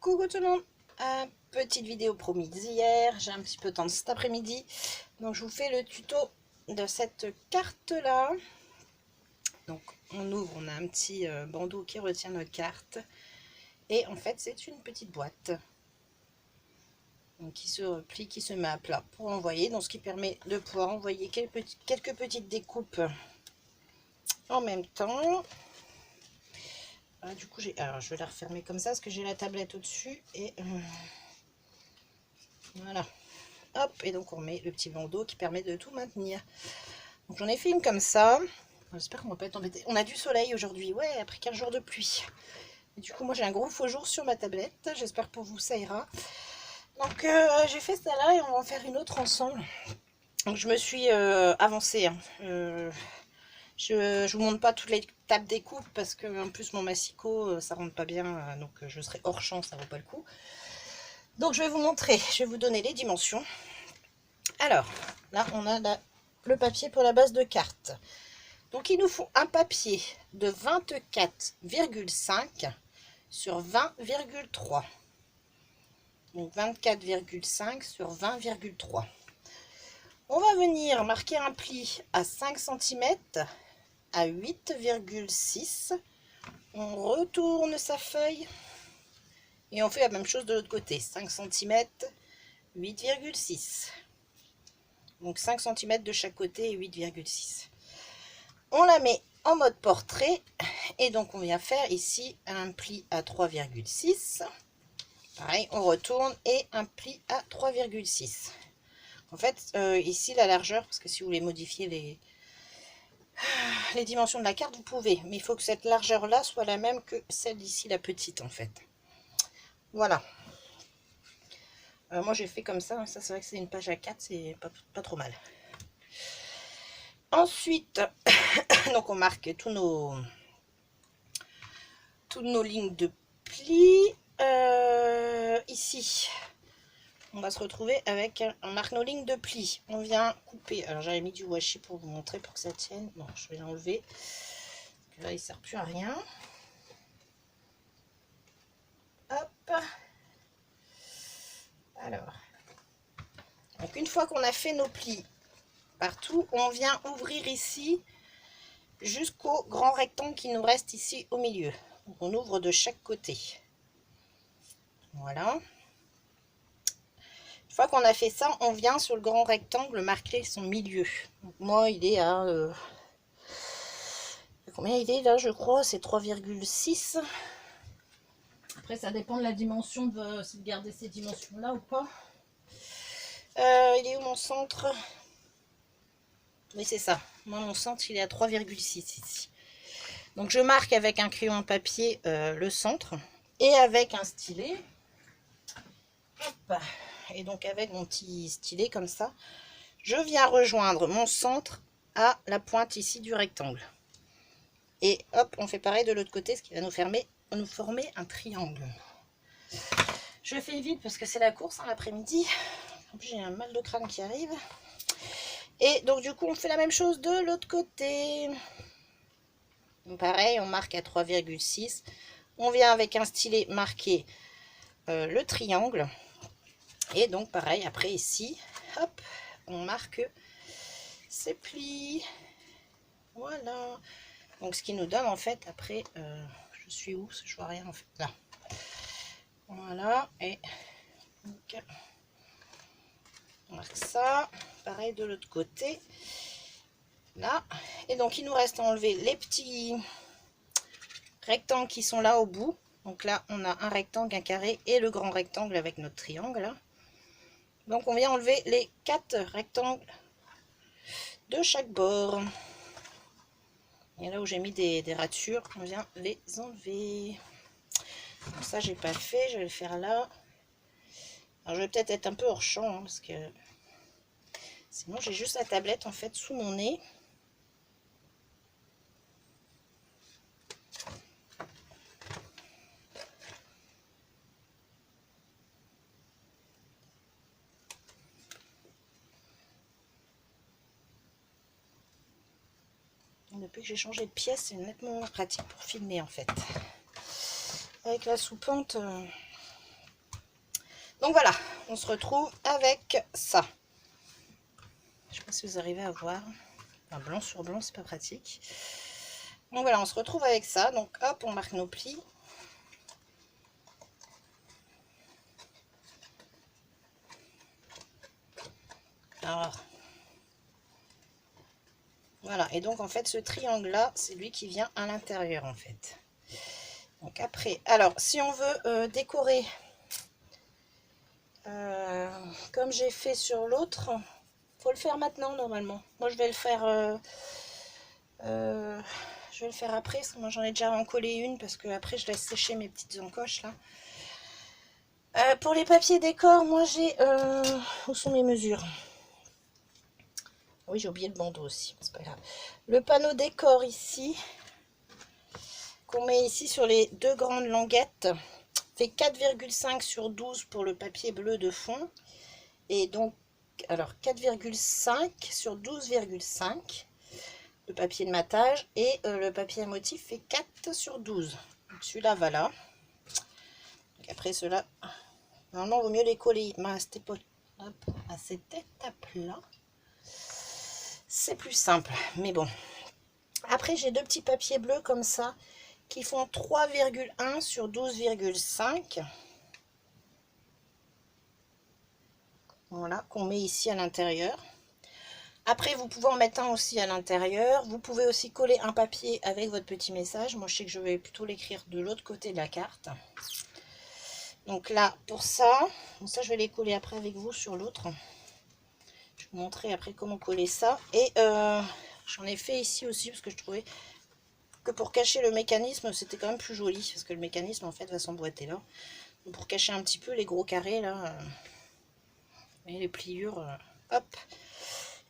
Coucou tout le monde, petite vidéo promise hier, j'ai un petit peu de temps cet après-midi, donc je vous fais le tuto de cette carte là. Donc on ouvre, on a un petit bandeau qui retient notre carte, et en fait c'est une petite boîte donc, qui se replie, qui se met à plat pour envoyer, donc ce qui permet de pouvoir envoyer quelques petites découpes en même temps. Voilà, du coup alors je vais la refermer comme ça parce que j'ai la tablette au-dessus et voilà. Hop, et donc on met le petit bandeau qui permet de tout maintenir. Donc j'en ai fait une comme ça. J'espère qu'on va pas être embêté. On a du soleil aujourd'hui, ouais, après 15 jours de pluie. Et du coup, moi j'ai un gros faux jour sur ma tablette. J'espère pour vous ça ira. Donc j'ai fait ça là et on va en faire une autre ensemble. Donc je me suis avancée. Hein. Je vous montre pas toutes les tables découpes parce que en plus mon massicot ça rentre pas bien. Donc je serai hors champ, ça vaut pas le coup. Donc je vais vous montrer, je vais vous donner les dimensions. Alors, là, on a le papier pour la base de carte. Donc, il nous faut un papier de 24,5 sur 20,3. Donc, 24,5 sur 20,3. On va venir marquer un pli à 5 cm à 8,6. On retourne sa feuille et on fait la même chose de l'autre côté. 5 cm, 8,6. Donc 5 cm de chaque côté et 8,6. On la met en mode portrait et donc on vient faire ici un pli à 3,6. Pareil, on retourne et un pli à 3,6. En fait, ici la largeur, parce que si vous voulez modifier les dimensions de la carte, vous pouvez. Mais il faut que cette largeur-là soit la même que celle d'ici, la petite en fait. Voilà. Moi j'ai fait comme ça, ça c'est vrai que c'est une page à 4, c'est pas trop mal. Ensuite, donc on marque toutes nos lignes de pli. Ici, on va se retrouver avec on marque nos lignes de pli. On vient couper. Alors j'avais mis du washi pour vous montrer pour que ça tienne. Bon, je vais l'enlever. Là, il ne sert plus à rien. Hop. Alors, donc une fois qu'on a fait nos plis partout, on vient ouvrir ici jusqu'au grand rectangle qui nous reste ici au milieu. Donc on ouvre de chaque côté. Voilà. Une fois qu'on a fait ça, on vient sur le grand rectangle marquer son milieu. Donc moi, il est à... combien il est là, je crois? C'est 3,6. Après, ça dépend de la dimension, de garder ces dimensions-là ou pas. Il est où mon centre? Oui, c'est ça. Moi, mon centre, il est à 3,6 ici. Donc, je marque avec un crayon papier le centre et avec un stylet. Hop. Et donc, avec mon petit stylet comme ça, je viens rejoindre mon centre à la pointe ici du rectangle. Et hop, on fait pareil de l'autre côté, ce qui va nous former un triangle. Je fais vite parce que c'est la course l'après-midi. En plus, j'ai un mal de crâne qui arrive. Et donc, du coup, on fait la même chose de l'autre côté. Donc, pareil, on marque à 3,6. On vient avec un stylet marquer le triangle. Et donc, pareil, après ici, hop, on marque ses plis. Voilà. Donc, ce qui nous donne, en fait, après, je suis où? Je vois rien, en fait. Là. Voilà. Et donc, on marque ça. Pareil de l'autre côté. Là. Et donc, il nous reste à enlever les petits rectangles qui sont là au bout. Donc là, on a un rectangle, un carré et le grand rectangle avec notre triangle. Là. Donc, on vient enlever les 4 rectangles de chaque bord. Et là où j'ai mis des ratures, on vient les enlever. Donc ça, j'ai pas fait, je vais le faire là. Alors, je vais peut-être être un peu hors champ, hein, parce que sinon, j'ai juste la tablette en fait sous mon nez. Depuis que j'ai changé de pièce, c'est nettement moins pratique pour filmer en fait. Avec la sous-pente, Donc voilà, on se retrouve avec ça. Je ne sais pas si vous arrivez à voir. Enfin, blanc sur blanc, c'est pas pratique. Donc voilà, on se retrouve avec ça. Donc hop, on marque nos plis. Alors, voilà, et donc en fait ce triangle là, c'est lui qui vient à l'intérieur en fait. Donc après, alors si on veut décorer comme j'ai fait sur l'autre, faut le faire maintenant normalement. Moi je vais le faire après, parce que moi j'en ai déjà encollé une, parce que après je laisse sécher mes petites encoches là. Pour les papiers décor, moi j'ai où sont mes mesures? Oui, j'ai oublié le bandeau aussi, c'est pas grave. Le panneau décor ici, qu'on met ici sur les deux grandes languettes, fait 4,5 sur 12 pour le papier bleu de fond. Et donc, alors 4,5 sur 12,5 le papier de matage. Et le papier à motif fait 4 sur 12. Celui-là, voilà. Donc après, ceux-là, normalement, il vaut mieux les coller à cette étape-là. C'est plus simple, mais bon. Après, j'ai deux petits papiers bleus comme ça, qui font 3,1 sur 12,5. Voilà, qu'on met ici à l'intérieur. Après, vous pouvez en mettre un aussi à l'intérieur. Vous pouvez aussi coller un papier avec votre petit message. Moi, je sais que je vais plutôt l'écrire de l'autre côté de la carte. Donc là, pour ça, je vais les coller après avec vous sur l'autre. Je vais vous montrer après comment coller ça. Et j'en ai fait ici aussi parce que je trouvais que pour cacher le mécanisme, c'était quand même plus joli. Parce que le mécanisme, en fait, va s'emboîter là. Donc, pour cacher un petit peu les gros carrés, là, et les pliures, hop.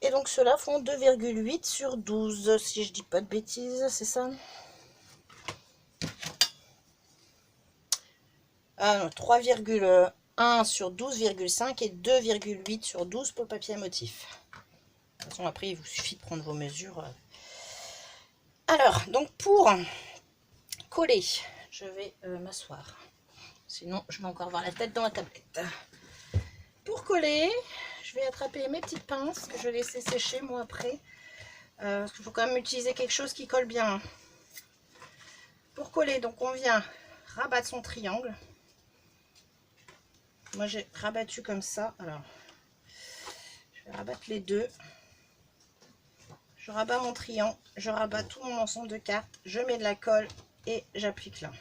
Et donc, ceux-là font 2,8 sur 12, si je dis pas de bêtises, c'est ça? Ah, 3,1 sur 12,5 et 2,8 sur 12 pour le papier à motif. De toute façon, après, il vous suffit de prendre vos mesures. Alors, donc pour coller, je vais m'asseoir. Sinon, je vais encore avoir la tête dans la tablette. Pour coller, je vais attraper mes petites pinces que je vais laisser sécher moi après. Parce qu'il faut quand même utiliser quelque chose qui colle bien. Pour coller, donc on vient rabattre son triangle. Moi j'ai rabattu comme ça. Alors, je vais rabattre les deux. Je rabats mon triangle, je rabats tout mon ensemble de cartes, je mets de la colle et j'applique là.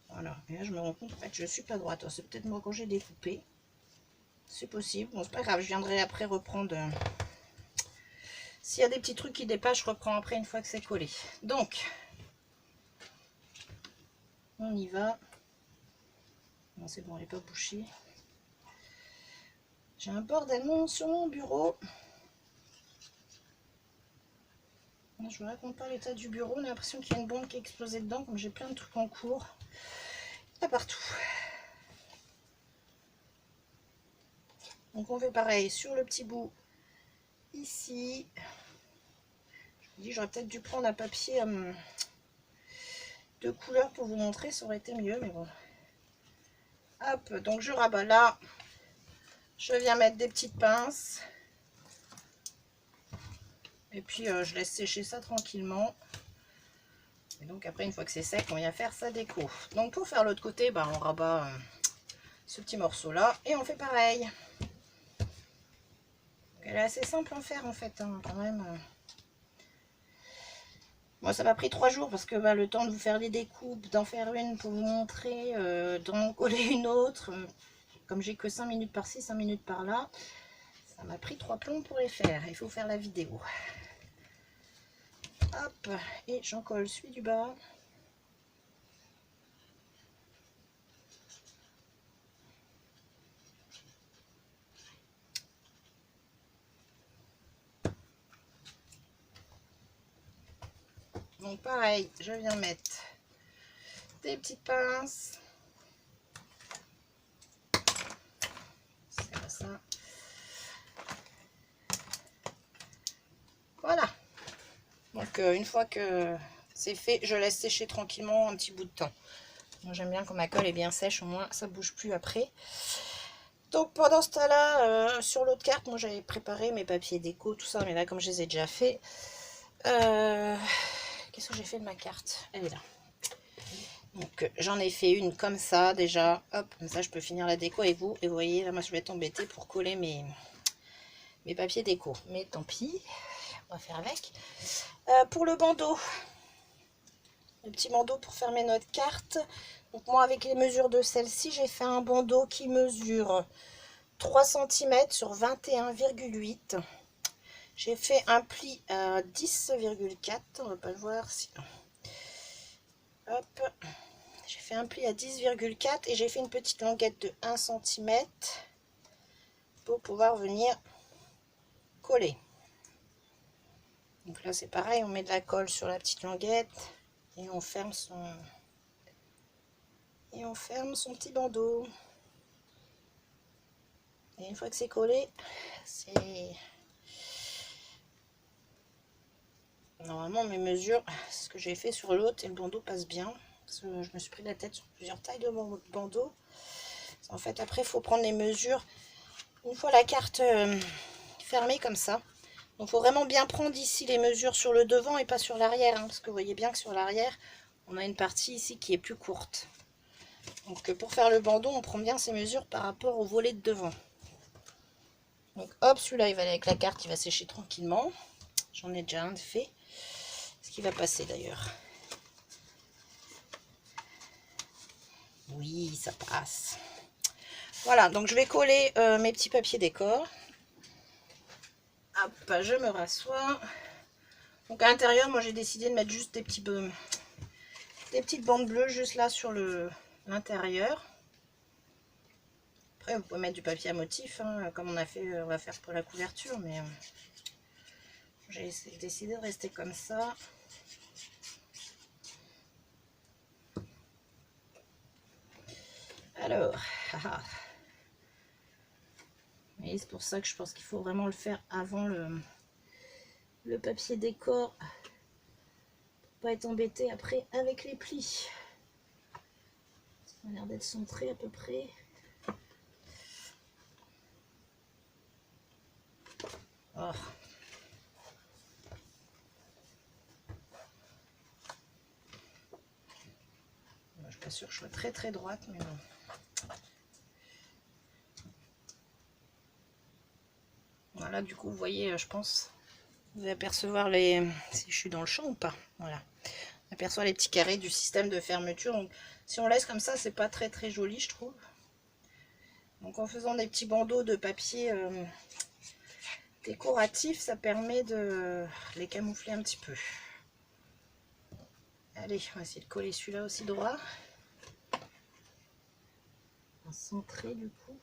Voilà, et là je me rends compte en fait je ne suis pas droite. C'est peut-être moi quand j'ai découpé. C'est possible. Bon, c'est pas grave, je viendrai après reprendre. S'il y a des petits trucs qui dépassent, je reprends après une fois que c'est collé. Donc, on y va. Non, c'est bon, elle n'est pas bouchée. J'ai un bordel sur mon bureau. Je ne vous raconte pas l'état du bureau. On a l'impression qu'il y a une bombe qui a explosé dedans, comme j'ai plein de trucs en cours. Il y a partout. Donc on fait pareil sur le petit bout ici. Je me dis j'aurais peut-être dû prendre un papier de couleur pour vous montrer, ça aurait été mieux, mais bon. Hop, donc je rabats là. Je viens mettre des petites pinces. Et puis je laisse sécher ça tranquillement. Et donc après, une fois que c'est sec, on vient faire sa déco. Donc pour faire l'autre côté, bah, on rabat ce petit morceau là et on fait pareil. Donc, elle est assez simple à faire en fait, hein, quand même. Moi ça m'a pris 3 jours parce que bah, le temps de vous faire les découpes, d'en faire une pour vous montrer, d'en coller une autre. Comme j'ai que 5 minutes par-ci, 5 minutes par-là, ça m'a pris 3 plombs pour les faire. Il faut faire la vidéo. Hop, et j'en colle celui du bas. Donc pareil, je viens mettre des petites pinces. C'est comme ça. Voilà. Donc une fois que c'est fait, je laisse sécher tranquillement un petit bout de temps. Moi j'aime bien quand ma colle est bien sèche, au moins ça bouge plus après. Donc pendant ce temps-là, sur l'autre carte, moi j'avais préparé mes papiers déco, tout ça, mais là comme je les ai déjà fait, qu'est-ce que j'ai fait de ma carte? Elle est là. Donc j'en ai fait une comme ça déjà, hop, comme ça je peux finir la déco avec vous. Et vous voyez, là moi je vais être embêtée pour coller mes papiers déco. Mais tant pis, on va faire avec. Pour le bandeau, le petit bandeau pour fermer notre carte. Donc moi avec les mesures de celle-ci, j'ai fait un bandeau qui mesure 3 cm sur 21,8. J'ai fait un pli à 10,4. On va pas le voir sinon. Hop. J'ai fait un pli à 10,4 et j'ai fait une petite languette de 1 cm pour pouvoir venir coller. Donc là c'est pareil, on met de la colle sur la petite languette et on ferme son petit bandeau. Et une fois que c'est collé, c'est normalement mes mesures, ce que j'ai fait sur l'autre et le bandeau passe bien. Parce que je me suis pris la tête sur plusieurs tailles de mon bandeau. En fait après il faut prendre les mesures une fois la carte fermée comme ça. Donc il faut vraiment bien prendre ici les mesures sur le devant et pas sur l'arrière, hein, parce que vous voyez bien que sur l'arrière on a une partie ici qui est plus courte. Donc pour faire le bandeau on prend bien ces mesures par rapport au volet de devant. Donc hop, celui-là il va aller avec la carte, il va sécher tranquillement. J'en ai déjà un de fait. Ce qui va passer d'ailleurs. Oui, ça passe. Voilà, donc je vais coller mes petits papiers décor. Hop, je me rassois. Donc à l'intérieur, moi j'ai décidé de mettre juste des petites bandes bleues juste là sur l'intérieur. Après, vous pouvez mettre du papier à motif, hein, comme on va faire pour la couverture, mais j'ai décidé de rester comme ça. Alors, et c'est pour ça que je pense qu'il faut vraiment le faire avant le papier décor, pour pas être embêté après avec les plis. Ça a l'air d'être centré à peu près. Oh. Je suis pas sûre que je sois très droite, mais bon. Voilà, du coup, vous voyez, je pense, vous allez apercevoir si je suis dans le champ ou pas. Voilà, on aperçoit les petits carrés du système de fermeture. Donc, si on laisse comme ça, c'est pas très joli, je trouve. Donc, en faisant des petits bandeaux de papier décoratif, ça permet de les camoufler un petit peu. Allez, on va essayer de coller celui-là aussi droit. Un centré du coup.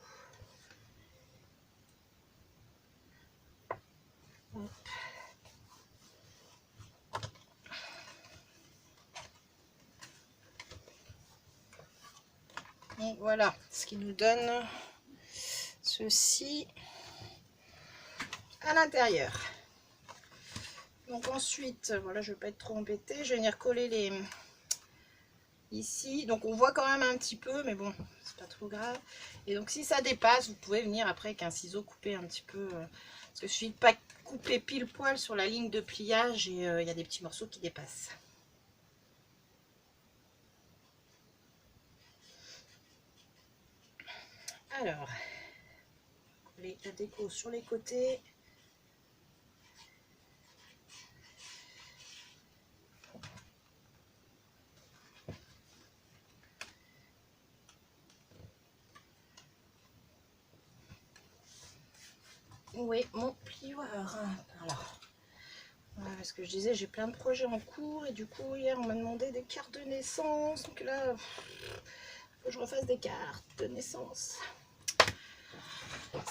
Hop. Donc voilà, ce qui nous donne ceci à l'intérieur. Donc ensuite, voilà, je ne vais pas être trop embêtée, je vais venir coller les ici. Donc on voit quand même un petit peu, mais bon, c'est pas trop grave. Et donc si ça dépasse, vous pouvez venir après avec un ciseau couper un petit peu, parce que je suis pas couper pile poil sur la ligne de pliage et il y a des petits morceaux qui dépassent. Alors, coller la déco sur les côtés. Où est mon plioir? Voilà. Voilà ce que je disais, j'ai plein de projets en cours et du coup hier on m'a demandé des cartes de naissance. Donc là, il faut que je refasse des cartes de naissance.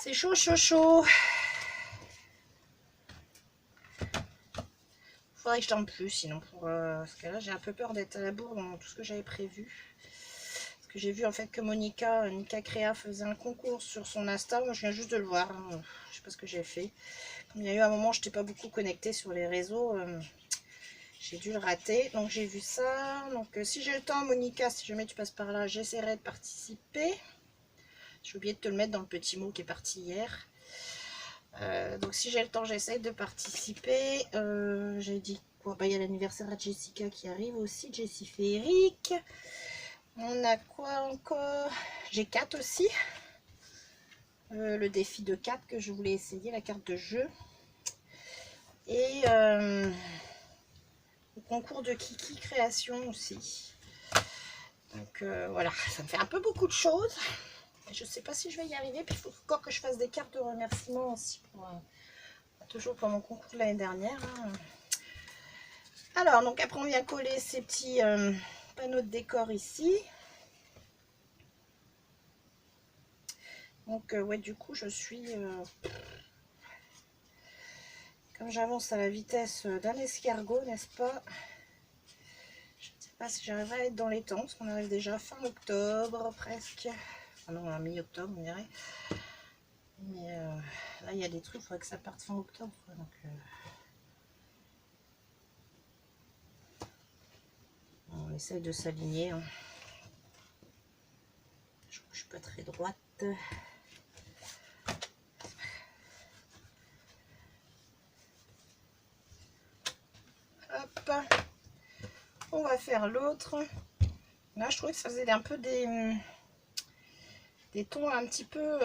C'est chaud. Faudrait que je tente plus sinon parce que là j'ai un peu peur d'être à la bourre dans tout ce que j'avais prévu. Parce que j'ai vu en fait que Nika Créa faisait un concours sur son Insta. Moi je viens juste de le voir, hein. Je sais pas ce que j'ai fait. Comme il y a eu un moment je n'étais pas beaucoup connectée sur les réseaux, J'ai dû le rater, donc j'ai vu ça. Donc si j'ai le temps, Monica, si jamais tu passes par là, j'essaierai de participer. J'ai oublié de te le mettre dans le petit mot qui est parti hier. Donc si j'ai le temps, j'essaie de participer. J'ai dit quoi? Bah, il y a l'anniversaire à Jessica qui arrive aussi, Jessie Féeric. On a quoi encore? J'ai 4 aussi. Le défi de 4 que je voulais essayer, la carte de jeu. Et le concours de Kiki création aussi. Donc voilà, ça me fait un peu beaucoup de choses. Je ne sais pas si je vais y arriver. Puis il faut encore que je fasse des cartes de remerciement aussi. Toujours pour mon concours de l'année dernière. Hein. Alors, donc après on vient coller ces petits panneaux de décor ici. Donc ouais, du coup je suis... comme j'avance à la vitesse d'un escargot, n'est-ce pas? Je ne sais pas si j'arriverai à être dans les temps, parce qu'on arrive déjà fin octobre presque. Ah non, à mi-octobre on dirait. Mais là il y a des trucs, il faudrait que ça parte fin octobre. Donc, on essaye de s'aligner. Hein. Je ne suis pas très droite. Hop. On va faire l'autre. Là je trouvais que ça faisait un peu des tons un petit peu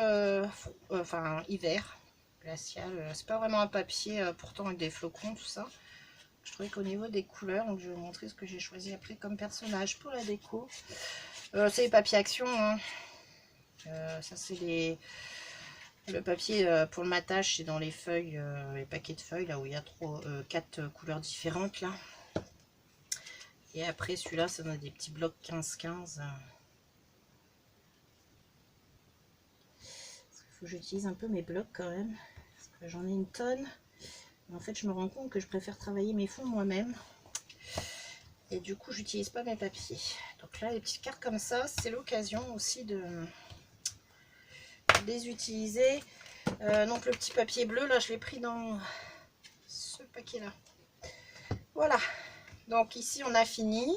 enfin hiver glacial. C'est pas vraiment un papier pourtant avec des flocons tout ça. Je trouvais qu'au niveau des couleurs, donc je vais vous montrer ce que j'ai choisi après comme personnage pour la déco. C'est les papiers action. Hein. Ça c'est le papier pour le matage, c'est dans les feuilles, les paquets de feuilles là où il y a 4 couleurs différentes là. Et après celui-là, ça donne des petits blocs 15-15. Il faut que j'utilise un peu mes blocs quand même, parce que j'en ai une tonne. Mais en fait, je me rends compte que je préfère travailler mes fonds moi-même. Et du coup, j'utilise pas mes papiers. Donc là, les petites cartes comme ça, c'est l'occasion aussi de les utiliser. Donc le petit papier bleu, là, je l'ai pris dans ce paquet-là. Voilà. Donc ici, on a fini.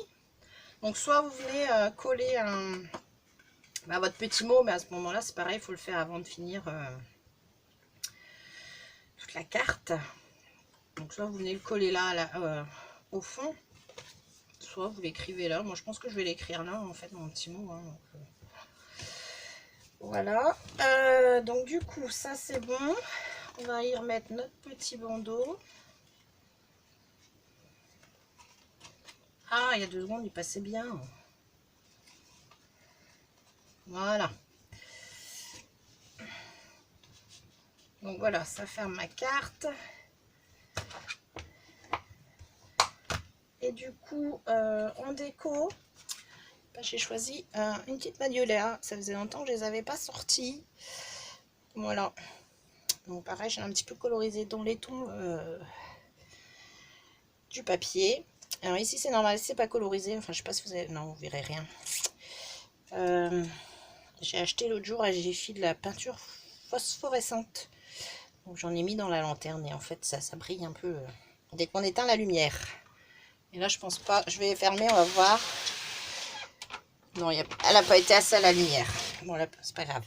Donc soit vous venez coller votre petit mot, mais à ce moment-là, c'est pareil, il faut le faire avant de finir toute la carte. Donc soit vous venez le coller là, au fond, soit vous l'écrivez là. Moi, je pense que je vais l'écrire là, en fait, mon petit mot. Hein, donc, voilà. Donc du coup, ça c'est bon. On va y remettre notre petit bandeau. Ah, il y a 2 secondes, il passait bien. Voilà. Donc voilà, ça ferme ma carte. Et du coup, en déco, j'ai choisi une petite magnolia. Ça faisait longtemps que je ne les avais pas sorties. Voilà. Donc pareil, j'ai un petit peu colorisé dans les tons du papier. Alors ici, c'est normal, c'est pas colorisé. Enfin, je sais pas si vous avez... Non, vous verrez rien. J'ai acheté l'autre jour à Jiffy de la peinture phosphorescente. Donc j'en ai mis dans la lanterne et en fait, ça brille un peu dès qu'on éteint la lumière. Et là, je pense pas. Je vais fermer, on va voir. Non, elle n'a pas été assez à la lumière. Bon, là, c'est pas grave.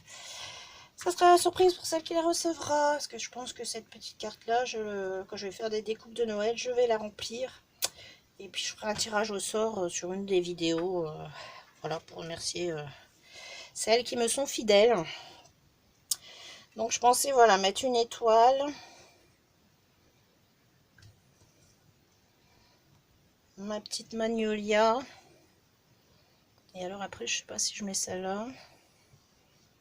Ça sera la surprise pour celle qui la recevra. Parce que je pense que cette petite carte-là, quand je vais faire des découpes de Noël, je vais la remplir. Et puis, je ferai un tirage au sort sur une des vidéos. Voilà, pour remercier celles qui me sont fidèles. Donc, je pensais, voilà, mettre une étoile. Ma petite magnolia. Et alors, après, je sais pas si je mets celle-là.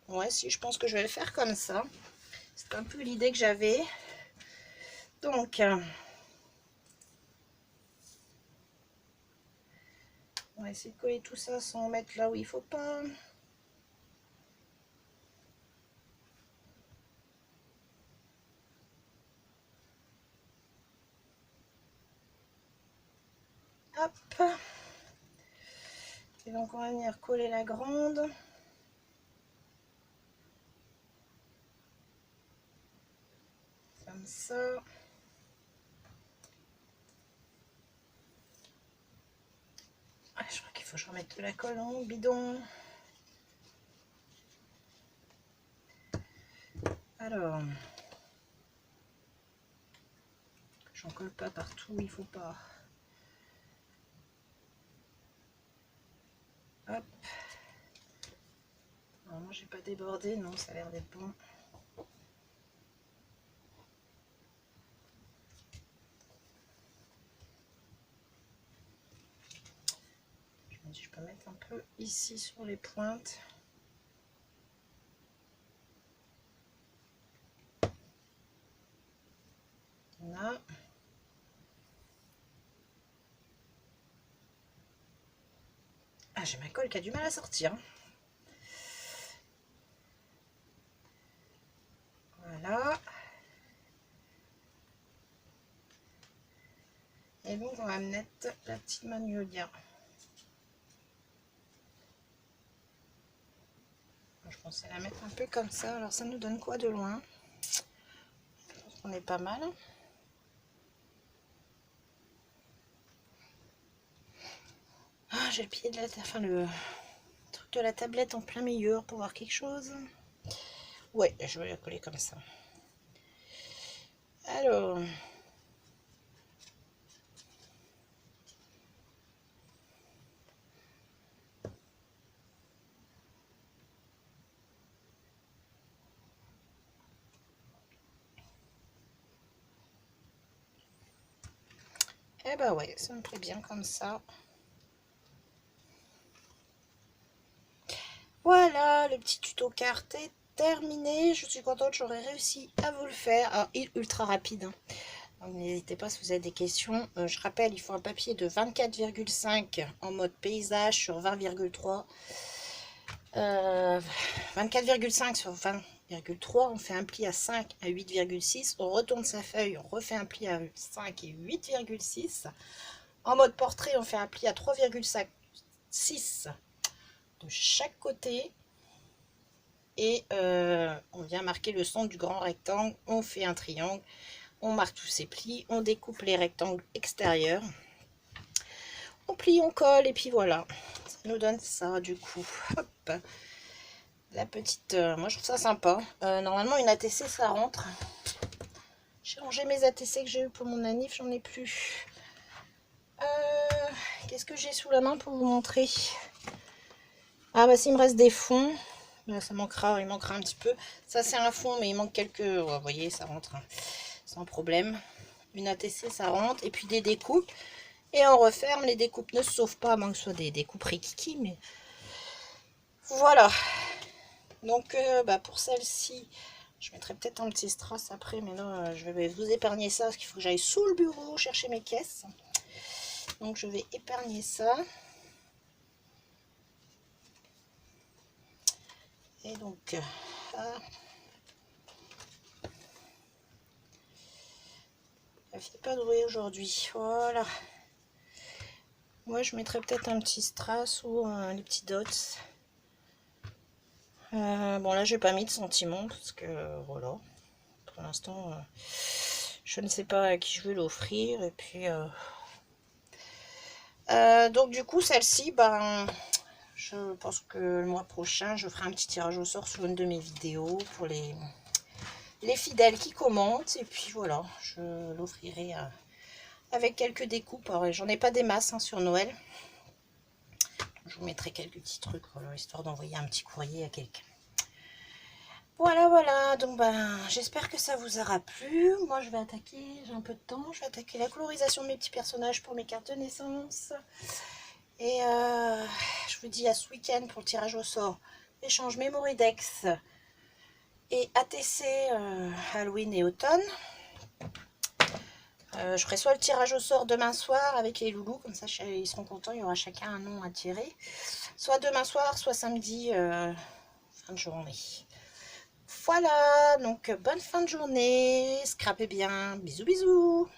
Ouais, si, je pense que je vais le faire comme ça. C'est un peu l'idée que j'avais. Donc, on va essayer de coller tout ça sans mettre là où il faut pas. Hop. Et donc, on va venir coller la grande. Comme ça. Ah, je crois qu'il faut que je remette de la colle dans mon bidon. Alors, j'en colle pas partout, il faut pas. Hop. Normalement, j'ai pas débordé, non, ça a l'air d'être bon. Je me dis, je peux mettre un peu ici sur les pointes. Là. Ah, j'ai ma colle qui a du mal à sortir. Voilà. Et donc, on va mettre la petite magnolia. Je pensais la mettre un peu comme ça. Alors, ça nous donne quoi de loin? Je pense qu'on est pas mal. Ah, j'ai le pied de la... Enfin, le truc de la tablette en plein milieu pour voir quelque chose. Ouais, je vais la coller comme ça. Alors... Eh ben ouais, ça me plaît bien comme ça. Voilà, le petit tuto carte est terminé. Je suis contente, j'aurais réussi à vous le faire. Alors, il est ultra rapide. Hein. N'hésitez pas si vous avez des questions. Je rappelle, il faut un papier de 24,5 en mode paysage sur 20,3. 24,5 sur 20,3. On fait un pli à 5 à 8,6. On retourne sa feuille, on refait un pli à 5 et 8,6. En mode portrait, on fait un pli à 3,6 de chaque côté. Et on vient marquer le centre du grand rectangle. On fait un triangle. On marque tous ces plis. On découpe les rectangles extérieurs. On plie, on colle. Et puis voilà. Ça nous donne ça du coup. Hop. La petite... moi je trouve ça sympa. Normalement une ATC ça rentre. J'ai rangé mes ATC que j'ai eu pour mon anniv. J'en ai plus. Qu'est-ce que j'ai sous la main pour vous montrer? Ah bah s'il me reste des fonds. Ça manquera, il manquera un petit peu. Ça c'est un fond mais il manque quelques... Ouais, vous voyez ça rentre hein, sans problème. Une ATC ça rentre. Et puis des découpes. Et on referme. Les découpes ne se sauvent pas à moins que ce soit des découpes rikiki. Mais voilà. Donc bah, pour celle-ci, je mettrai peut-être un petit strass après. Mais là je vais vous épargner ça parce qu'il faut que j'aille sous le bureau chercher mes caisses. Donc je vais épargner ça. Et donc... elle fait pas de bruit aujourd'hui. Voilà. Moi, je mettrais peut-être un petit strass ou les petits dots. Bon, là, j'ai pas mis de sentiment parce que voilà. Pour l'instant, je ne sais pas à qui je vais l'offrir. Et puis, donc, du coup, celle-ci, ben, je pense que le mois prochain, je ferai un petit tirage au sort sur une de mes vidéos pour les fidèles qui commentent. Et puis, voilà, je l'offrirai avec quelques découpes. J'en ai pas des masses hein, sur Noël. Je vous mettrai quelques petits trucs, voilà, histoire d'envoyer un petit courrier à quelqu'un. Voilà, voilà. Donc, ben, j'espère que ça vous aura plu. Moi, je vais attaquer, j'ai un peu de temps, je vais attaquer la colorisation de mes petits personnages pour mes cartes de naissance. Et je vous dis à ce week-end pour le tirage au sort. Échange Mémoridex et ATC Halloween et automne. Je ferai soit le tirage au sort demain soir avec les loulous, comme ça ils seront contents, il y aura chacun un nom à tirer. Soit demain soir, soit samedi, fin de journée. Voilà, donc bonne fin de journée, scrapez bien, bisous bisous.